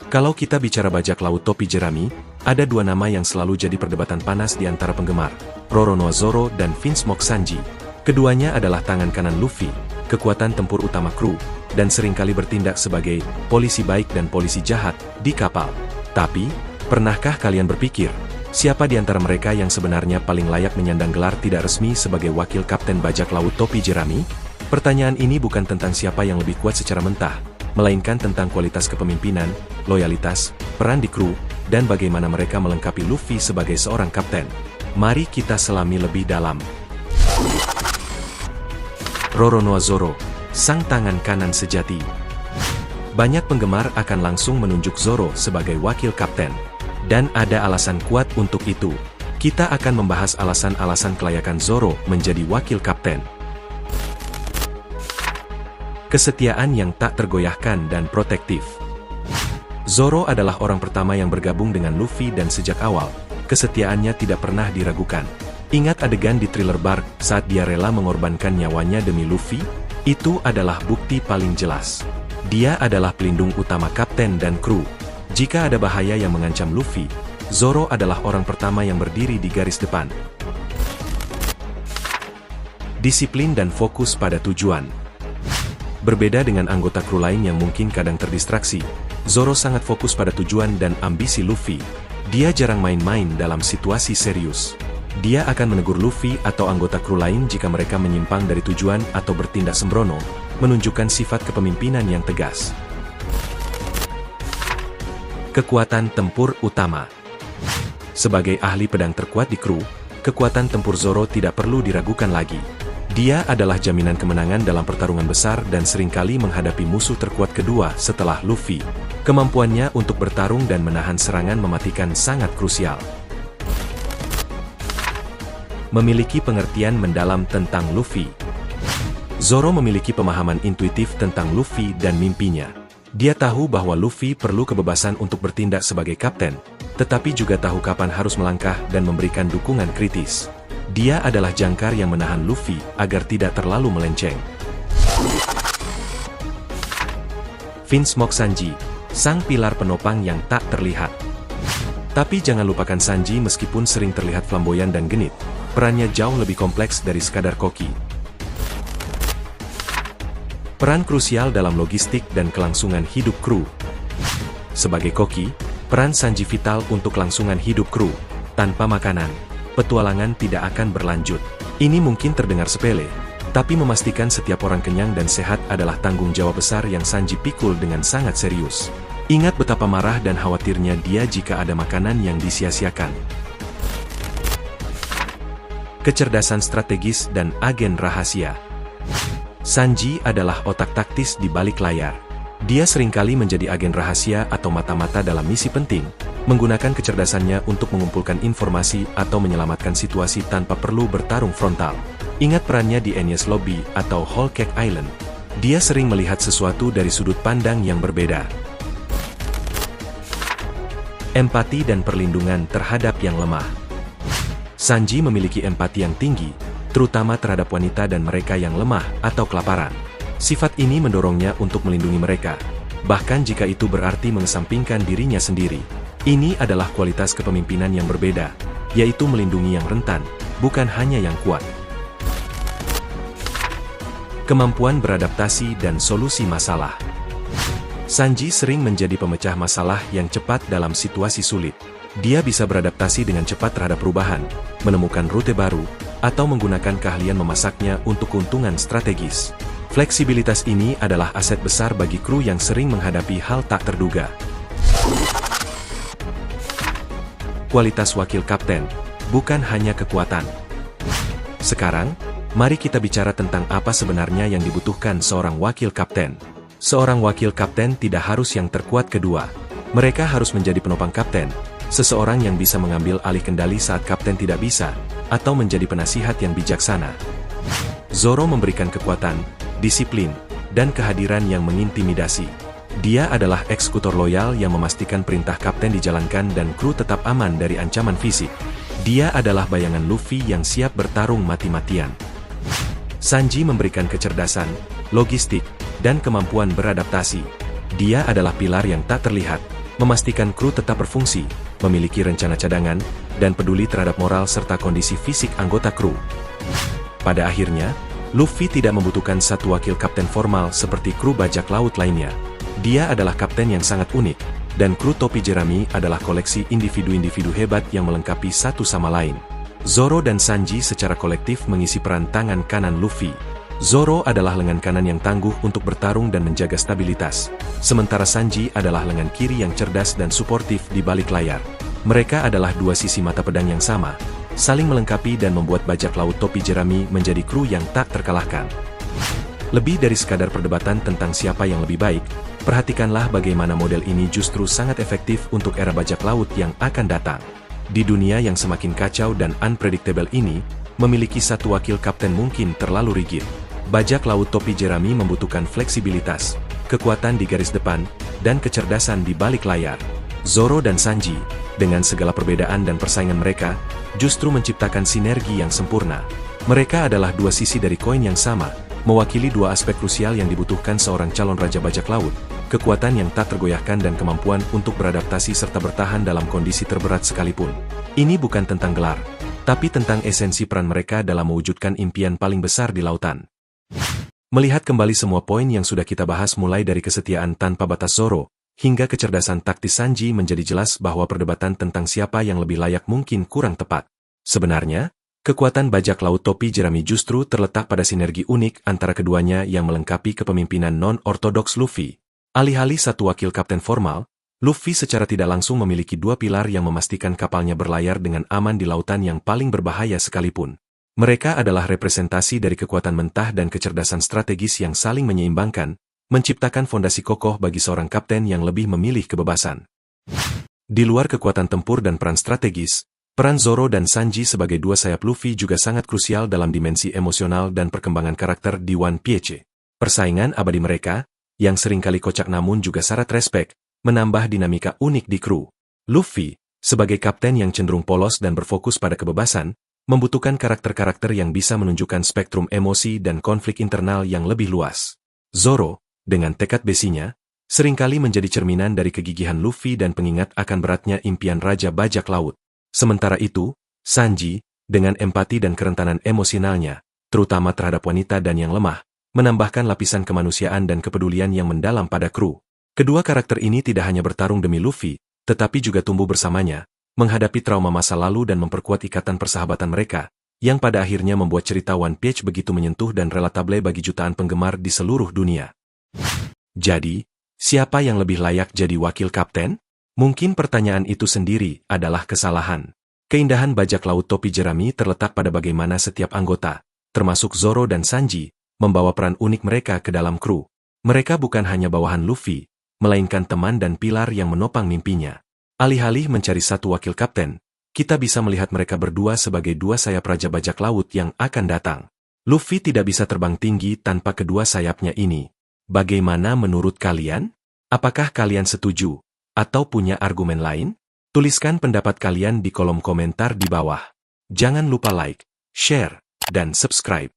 Kalau kita bicara bajak laut topi jerami, ada dua nama yang selalu jadi perdebatan panas di antara penggemar, Roronoa Zoro dan Vinsmoke Sanji. Keduanya adalah tangan kanan Luffy, kekuatan tempur utama kru, dan seringkali bertindak sebagai polisi baik dan polisi jahat di kapal. Tapi, pernahkah kalian berpikir, siapa di antara mereka yang sebenarnya paling layak menyandang gelar tidak resmi sebagai wakil kapten bajak laut topi jerami? Pertanyaan ini bukan tentang siapa yang lebih kuat secara mentah, melainkan tentang kualitas kepemimpinan, loyalitas, peran di kru, dan bagaimana mereka melengkapi Luffy sebagai seorang kapten. Mari kita selami lebih dalam. Roronoa Zoro, sang tangan kanan sejati. Banyak penggemar akan langsung menunjuk Zoro sebagai wakil kapten. Dan ada alasan kuat untuk itu. Kita akan membahas alasan-alasan kelayakan Zoro menjadi wakil kapten. Kesetiaan yang tak tergoyahkan dan protektif. Zoro adalah orang pertama yang bergabung dengan Luffy dan sejak awal, kesetiaannya tidak pernah diragukan. Ingat adegan di Thriller Bark saat dia rela mengorbankan nyawanya demi Luffy? Itu adalah bukti paling jelas. Dia adalah pelindung utama kapten dan kru. Jika ada bahaya yang mengancam Luffy, Zoro adalah orang pertama yang berdiri di garis depan. Disiplin dan fokus pada tujuan. Berbeda dengan anggota kru lain yang mungkin kadang terdistraksi, Zoro sangat fokus pada tujuan dan ambisi Luffy. Dia jarang main-main dalam situasi serius. Dia akan menegur Luffy atau anggota kru lain jika mereka menyimpang dari tujuan atau bertindak sembrono, menunjukkan sifat kepemimpinan yang tegas. Kekuatan tempur utama. Sebagai ahli pedang terkuat di kru, kekuatan tempur Zoro tidak perlu diragukan lagi. Dia adalah jaminan kemenangan dalam pertarungan besar dan seringkali menghadapi musuh terkuat kedua setelah Luffy. Kemampuannya untuk bertarung dan menahan serangan mematikan sangat krusial. Memiliki pengertian mendalam tentang Luffy. Zoro memiliki pemahaman intuitif tentang Luffy dan mimpinya. Dia tahu bahwa Luffy perlu kebebasan untuk bertindak sebagai kapten, tetapi juga tahu kapan harus melangkah dan memberikan dukungan kritis. Dia adalah jangkar yang menahan Luffy agar tidak terlalu melenceng. Vinsmoke Sanji, sang pilar penopang yang tak terlihat. Tapi jangan lupakan Sanji meskipun sering terlihat flamboyan dan genit, perannya jauh lebih kompleks dari sekadar koki. Peran krusial dalam logistik dan kelangsungan hidup kru. Sebagai koki, peran Sanji vital untuk kelangsungan hidup kru. Tanpa makanan, petualangan tidak akan berlanjut. Ini mungkin terdengar sepele, tapi memastikan setiap orang kenyang dan sehat adalah tanggung jawab besar yang Sanji pikul dengan sangat serius. Ingat betapa marah dan khawatirnya dia jika ada makanan yang disia-siakan. Kecerdasan strategis dan agen rahasia. Sanji adalah otak taktis di balik layar. Dia seringkali menjadi agen rahasia atau mata-mata dalam misi penting, menggunakan kecerdasannya untuk mengumpulkan informasi atau menyelamatkan situasi tanpa perlu bertarung frontal. Ingat perannya di Enies Lobby atau Whole Cake Island. Dia sering melihat sesuatu dari sudut pandang yang berbeda. Empati dan perlindungan terhadap yang lemah. Sanji memiliki empati yang tinggi, terutama terhadap wanita dan mereka yang lemah atau kelaparan. Sifat ini mendorongnya untuk melindungi mereka, bahkan jika itu berarti mengesampingkan dirinya sendiri. Ini adalah kualitas kepemimpinan yang berbeda, yaitu melindungi yang rentan, bukan hanya yang kuat. Kemampuan beradaptasi dan solusi masalah. Sanji sering menjadi pemecah masalah yang cepat dalam situasi sulit. Dia bisa beradaptasi dengan cepat terhadap perubahan, menemukan rute baru, atau menggunakan keahlian memasaknya untuk keuntungan strategis. Fleksibilitas ini adalah aset besar bagi kru yang sering menghadapi hal tak terduga. Kualitas wakil kapten, bukan hanya kekuatan. Sekarang, mari kita bicara tentang apa sebenarnya yang dibutuhkan seorang wakil kapten. Seorang wakil kapten tidak harus yang terkuat kedua. Mereka harus menjadi penopang kapten, seseorang yang bisa mengambil alih kendali saat kapten tidak bisa, atau menjadi penasihat yang bijaksana. Zoro memberikan kekuatan, disiplin, dan kehadiran yang mengintimidasi. Dia adalah eksekutor loyal yang memastikan perintah kapten dijalankan dan kru tetap aman dari ancaman fisik. Dia adalah bayangan Luffy yang siap bertarung mati-matian. Sanji memberikan kecerdasan, logistik, dan kemampuan beradaptasi. Dia adalah pilar yang tak terlihat, memastikan kru tetap berfungsi, memiliki rencana cadangan, dan peduli terhadap moral serta kondisi fisik anggota kru. Pada akhirnya, Luffy tidak membutuhkan satu wakil kapten formal seperti kru bajak laut lainnya. Dia adalah kapten yang sangat unik, dan kru topi jerami adalah koleksi individu-individu hebat yang melengkapi satu sama lain. Zoro dan Sanji secara kolektif mengisi peran tangan kanan Luffy. Zoro adalah lengan kanan yang tangguh untuk bertarung dan menjaga stabilitas, sementara Sanji adalah lengan kiri yang cerdas dan suportif di balik layar. Mereka adalah dua sisi mata pedang yang sama, saling melengkapi dan membuat bajak laut topi jerami menjadi kru yang tak terkalahkan. Lebih dari sekadar perdebatan tentang siapa yang lebih baik, perhatikanlah bagaimana model ini justru sangat efektif untuk era bajak laut yang akan datang. Di dunia yang semakin kacau dan unpredictable ini, memiliki satu wakil kapten mungkin terlalu rigid. Bajak laut topi jerami membutuhkan fleksibilitas, kekuatan di garis depan, dan kecerdasan di balik layar. Zoro dan Sanji, dengan segala perbedaan dan persaingan mereka, justru menciptakan sinergi yang sempurna. Mereka adalah dua sisi dari koin yang sama, mewakili dua aspek krusial yang dibutuhkan seorang calon raja bajak laut, kekuatan yang tak tergoyahkan dan kemampuan untuk beradaptasi serta bertahan dalam kondisi terberat sekalipun. Ini bukan tentang gelar, tapi tentang esensi peran mereka dalam mewujudkan impian paling besar di lautan. Melihat kembali semua poin yang sudah kita bahas mulai dari kesetiaan tanpa batas Zoro, hingga kecerdasan taktis Sanji menjadi jelas bahwa perdebatan tentang siapa yang lebih layak mungkin kurang tepat. Sebenarnya, kekuatan bajak laut topi jerami justru terletak pada sinergi unik antara keduanya yang melengkapi kepemimpinan non-ortodoks Luffy. Alih-alih satu wakil kapten formal, Luffy secara tidak langsung memiliki dua pilar yang memastikan kapalnya berlayar dengan aman di lautan yang paling berbahaya sekalipun. Mereka adalah representasi dari kekuatan mentah dan kecerdasan strategis yang saling menyeimbangkan, menciptakan fondasi kokoh bagi seorang kapten yang lebih memilih kebebasan. Di luar kekuatan tempur dan peran strategis, peran Zoro dan Sanji sebagai dua sayap Luffy juga sangat krusial dalam dimensi emosional dan perkembangan karakter di One Piece. Persaingan abadi mereka, yang seringkali kocak namun juga syarat respek, menambah dinamika unik di kru. Luffy, sebagai kapten yang cenderung polos dan berfokus pada kebebasan, membutuhkan karakter-karakter yang bisa menunjukkan spektrum emosi dan konflik internal yang lebih luas. Zoro, dengan tekad besinya, seringkali menjadi cerminan dari kegigihan Luffy dan pengingat akan beratnya impian Raja Bajak Laut. Sementara itu, Sanji, dengan empati dan kerentanan emosionalnya, terutama terhadap wanita dan yang lemah, menambahkan lapisan kemanusiaan dan kepedulian yang mendalam pada kru. Kedua karakter ini tidak hanya bertarung demi Luffy, tetapi juga tumbuh bersamanya, menghadapi trauma masa lalu dan memperkuat ikatan persahabatan mereka, yang pada akhirnya membuat cerita One Piece begitu menyentuh dan relatable bagi jutaan penggemar di seluruh dunia. Jadi, siapa yang lebih layak jadi wakil kapten? Mungkin pertanyaan itu sendiri adalah kesalahan. Keindahan bajak laut topi jerami terletak pada bagaimana setiap anggota, termasuk Zoro dan Sanji, membawa peran unik mereka ke dalam kru. Mereka bukan hanya bawahan Luffy, melainkan teman dan pilar yang menopang mimpinya. Alih-alih mencari satu wakil kapten, kita bisa melihat mereka berdua sebagai dua sayap Raja Bajak Laut yang akan datang. Luffy tidak bisa terbang tinggi tanpa kedua sayapnya ini. Bagaimana menurut kalian? Apakah kalian setuju? Atau punya argumen lain? Tuliskan pendapat kalian di kolom komentar di bawah. Jangan lupa like, share, dan subscribe.